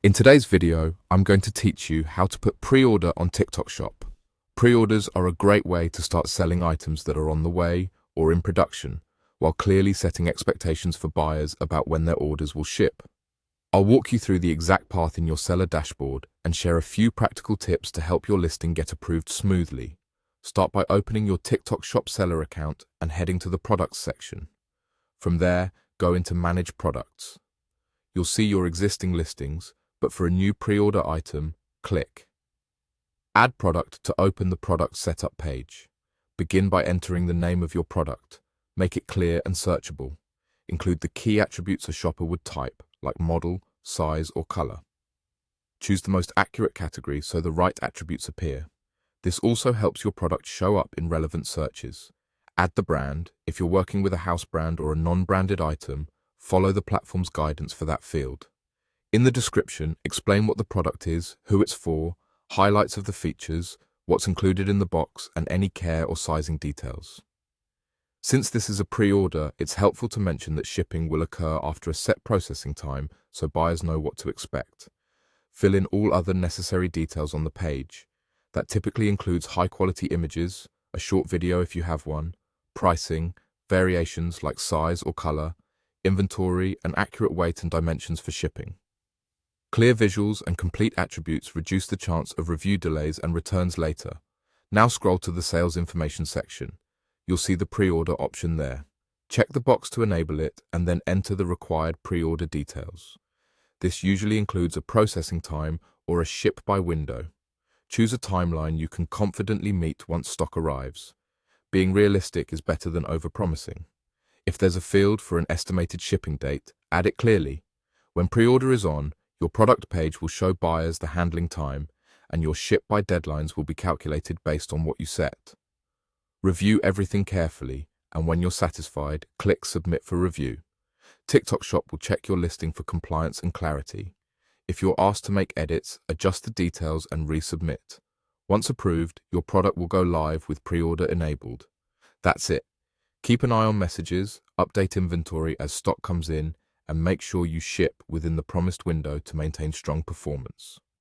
In today's video, I'm going to teach you how to put pre-order on TikTok Shop. Pre-orders are a great way to start selling items that are on the way or in production, while clearly setting expectations for buyers about when their orders will ship. I'll walk you through the exact path in your seller dashboard and share a few practical tips to help your listing get approved smoothly. Start by opening your TikTok Shop seller account and heading to the Products section. From there, go into Manage Products. You'll see your existing listings, but for a new pre-order item, click Add Product to open the Product Setup page. Begin by entering the name of your product. Make it clear and searchable. Include the key attributes a shopper would type, like model, size, or color. Choose the most accurate category so the right attributes appear. This also helps your product show up in relevant searches. Add the brand. If you're working with a house brand or a non-branded item, follow the platform's guidance for that field. In the description, explain what the product is, who it's for, highlights of the features, what's included in the box, and any care or sizing details. Since this is a pre-order, it's helpful to mention that shipping will occur after a set processing time so buyers know what to expect. Fill in all other necessary details on the page. That typically includes high-quality images, a short video if you have one, pricing, variations like size or color, inventory, and accurate weight and dimensions for shipping. Clear visuals and complete attributes reduce the chance of review delays and returns later. Now scroll to the sales information section. You'll see the pre-order option there. Check the box to enable it and then enter the required pre-order details. This usually includes a processing time or a ship by window. Choose a timeline you can confidently meet once stock arrives. Being realistic is better than overpromising. If there's a field for an estimated shipping date, add it clearly. When pre-order is on, your product page will show buyers the handling time, and your ship by deadlines will be calculated based on what you set. Review everything carefully, and when you're satisfied, click Submit for review. TikTok Shop will check your listing for compliance and clarity. If you're asked to make edits, adjust the details and resubmit. Once approved, your product will go live with pre-order enabled. That's it. Keep an eye on messages, update inventory as stock comes in, and make sure you ship within the promised window to maintain strong performance.